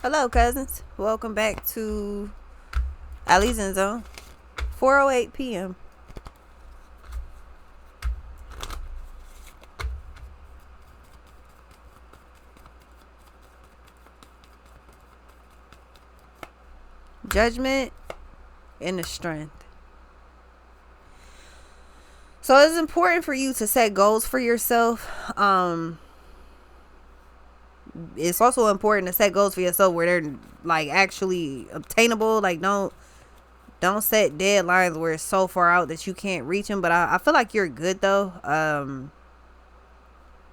Hello, cousins. Welcome back to Ali's in Zone. 4:08 p.m. Judgment and the strength. So it's important for you to set goals for yourself. It's also important to set goals for yourself where they're like actually obtainable. Like don't set deadlines where it's so far out that you can't reach them. But I feel like you're good though.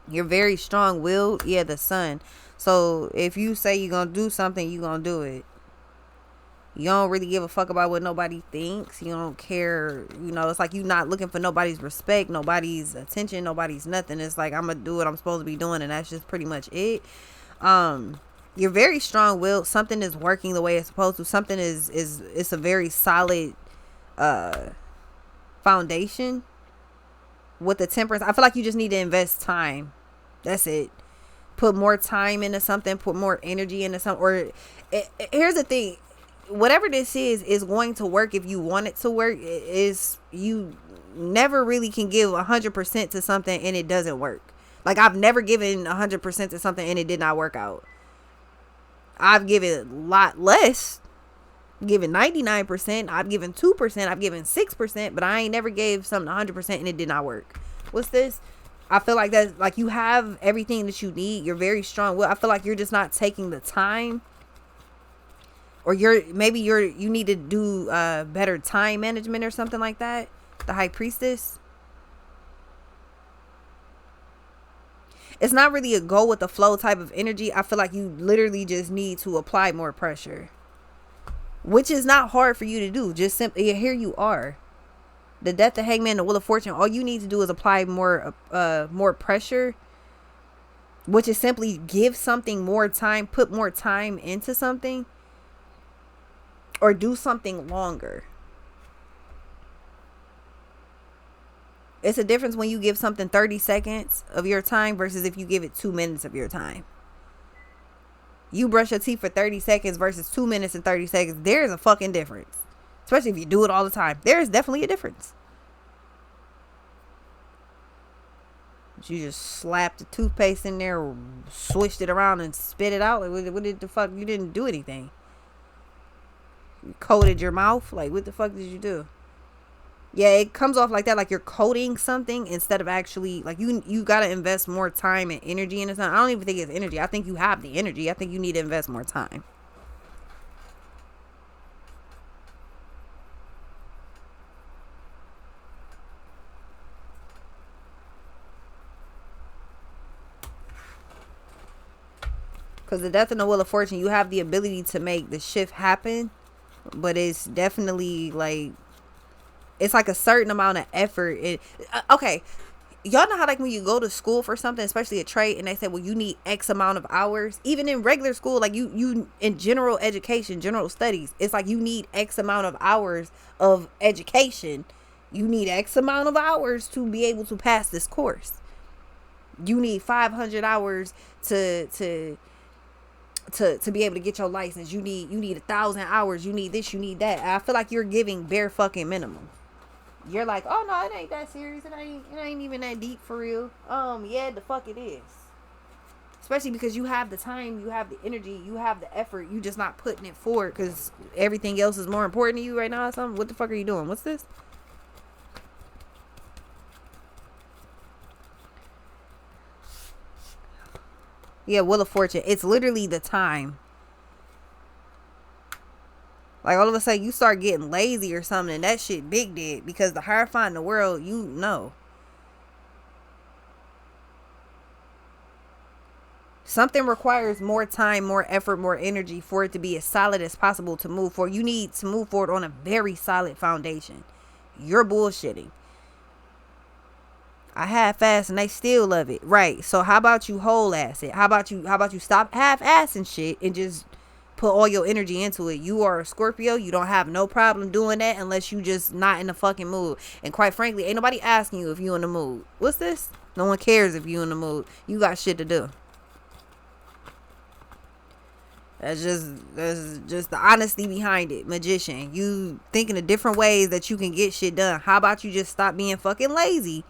You're very strong-willed. Yeah, the sun. So if you say you're gonna do something, you're gonna do it. You don't really give a fuck about what nobody thinks. You don't care. It's like you're not looking for nobody's respect, nobody's attention, nobody's nothing. It's like I'm gonna do what I'm supposed to be doing, and that's just pretty much it. You're very strong-willed. Something is working the way it's supposed to. Something it's a very solid foundation. With the temperance, I feel like you just need to invest time. That's it. Put more time into something. Put more energy into something. Here's the thing. Whatever this is going to work if you want it to work. You never really can give 100% to something and it doesn't work. Like I've never given 100% to something and it did not work out. I've given a lot less. Given 99%, I've given 2%, I've given 6%, but I ain't never gave something 100% and it did not work. What's this? I feel like that's like you have everything that you need. You're very strong. Well, I feel like you're just not taking the time, or you need to do better time management or something like that. The high priestess. It's not really a go with the flow type of energy. I feel like you literally just need to apply more pressure. Which is not hard for you to do. Just simply, here you are. The Death, the Hangman, the Wheel of Fortune. All you need to do is apply more pressure. Which is simply give something more time. Put more time into something. Or do something longer. It's a difference when you give something 30 seconds of your time versus if you give it 2 minutes of your time. You brush your teeth for 30 seconds versus 2 minutes and 30 seconds. There's a fucking difference. Especially if you do it all the time. There's definitely a difference. You just slapped the toothpaste in there, swished it around and spit it out. Like, what did the fuck? You didn't do anything. You coated your mouth. Like, what the fuck did you do? Yeah, it comes off like that, like you're coding something instead of actually, like, you got to invest more time and energy into something. I don't even think it's energy. I think you have the energy. I think you need to invest more time. Because the Death and the Wheel of Fortune, you have the ability to make the shift happen, but it's definitely like, it's like a certain amount of effort. Okay, y'all know how like when you go to school for something, especially a trade, and they say, well, you need X amount of hours. Even in regular school, like you in general education, general studies, it's like you need X amount of hours of education. You need X amount of hours to be able to pass this course. You need 500 hours to be able to get your license. You need 1,000 hours. You need this, you need that. I feel like you're giving bare fucking minimum. You're like, oh no, it ain't that serious. It ain't even that deep for real. Yeah, the fuck it is. Especially because you have the time, you have the energy, you have the effort. You just not putting it forward because everything else is more important to you right now or something. What the fuck are you doing? What's this? Yeah, Wheel of Fortune. It's literally the time. Like all of a sudden you start getting lazy or something, and that shit big did, because the Hierophant in the world, you know. Something requires more time, more effort, more energy for it to be as solid as possible to move forward. You need to move forward on a very solid foundation. You're bullshitting. I half-ass and they still love it. Right. So how about you whole ass it? How about you stop half-assing shit and just put all your energy into it? You are a Scorpio. You don't have no problem doing that unless you just not in the fucking mood. And quite frankly, ain't nobody asking you if you in the mood. What's this? No one cares if you in the mood. You got shit to do. That's just the honesty behind it. Magician, you thinking of different ways that you can get shit done. How about you just stop being fucking lazy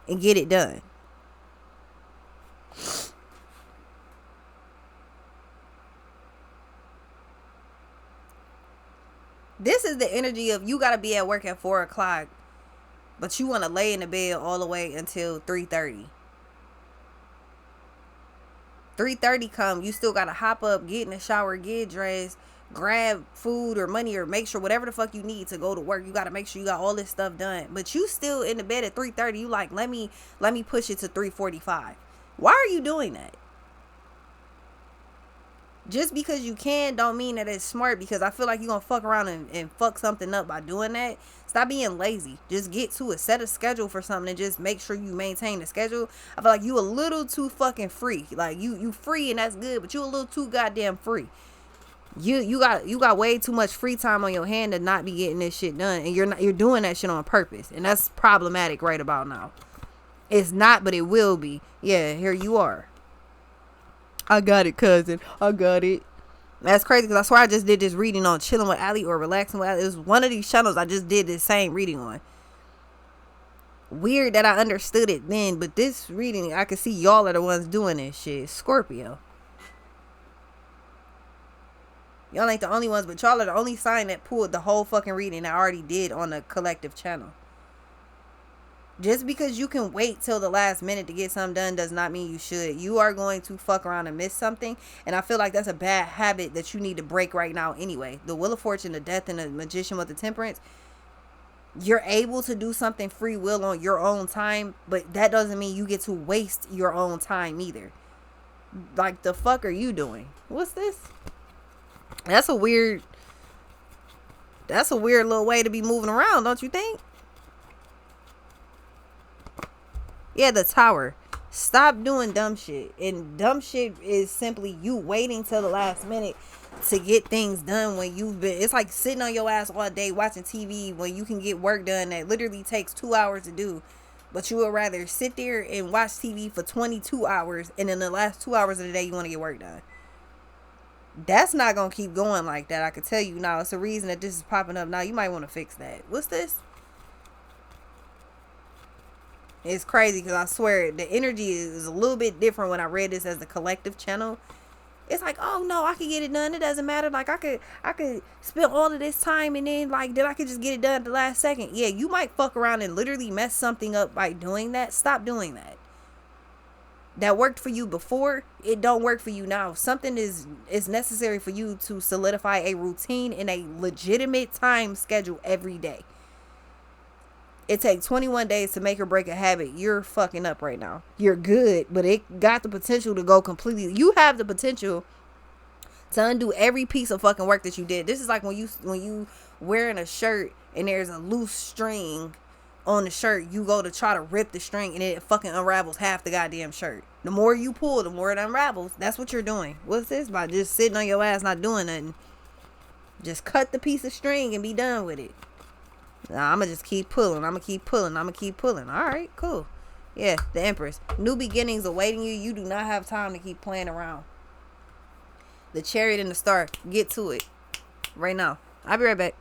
and get it done? This is the energy of you gotta be at work at 4 o'clock, but you want to lay in the bed all the way until 3:30. 3:30 come, you still gotta hop up, get in the shower, get dressed, grab food or money or make sure whatever the fuck you need to go to work. You gotta make sure you got all this stuff done. But you still in the bed at 3:30. You like, let me push it to 3:45. Why are you doing that? Just because you can don't mean that it's smart, because I feel like you're gonna fuck around and fuck something up by doing that. Stop being lazy. Just get to it. Set a schedule for something and just make sure you maintain the schedule. I feel like you a little too fucking free. Like you free and that's good, but you a little too goddamn free. You got way too much free time on your hand to not be getting this shit done, and you're doing that shit on purpose, and that's problematic right about now. It's not, but it will be. Yeah, here you are. I got it, cousin. I got it. That's crazy, because I swear I just did this reading on Chilling with Ali or Relaxing with Ali. It was one of these channels I just did this same reading on. Weird that I understood it then, but this reading, I can see y'all are the ones doing this shit. Scorpio. Y'all ain't the only ones, but y'all are the only sign that pulled the whole fucking reading I already did on the collective channel. Just because you can wait till the last minute to get something done does not mean you should. You are going to fuck around and miss something. And I feel like that's a bad habit that you need to break right now anyway. The Wheel of Fortune, the Death, and the Magician with the Temperance. You're able to do something free will on your own time, but that doesn't mean you get to waste your own time either. Like, the fuck are you doing? What's this? That's a weird little way to be moving around, don't you think? Yeah, the Tower. Stop doing dumb shit. And dumb shit is simply you waiting till the last minute to get things done when you've been... It's like sitting on your ass all day watching TV when you can get work done that literally takes 2 hours to do. But you would rather sit there and watch TV for 22 hours, and in the last 2 hours of the day you want to get work done. That's not going to keep going like that. I can tell you now. It's a reason that this is popping up now. You might want to fix that. What's this? It's crazy, because I swear the energy is a little bit different when I read this as the collective channel. It's like, oh no, I could get it done. It doesn't matter. Like I could spend all of this time and then I could just get it done at the last second. Yeah, you might fuck around and literally mess something up by doing that. Stop doing that. That worked for you before, it don't work for you now. Something is necessary for you to solidify a routine and a legitimate time schedule every day. It takes 21 days to make or break a habit. You're fucking up right now. You're good, but it got the potential to go completely. You have the potential to undo every piece of fucking work that you did. This is like when you wearing a shirt and there's a loose string on the shirt. You go to try to rip the string and it fucking unravels half the goddamn shirt. The more you pull, the more it unravels. That's what you're doing. What's this? By just sitting on your ass not doing nothing. Just cut the piece of string and be done with it. Nah, I'm going to just keep pulling. I'm going to keep pulling. I'm going to keep pulling. All right, cool. Yeah, the Empress. New beginnings awaiting you. You do not have time to keep playing around. The Chariot and the Star. Get to it right now. I'll be right back.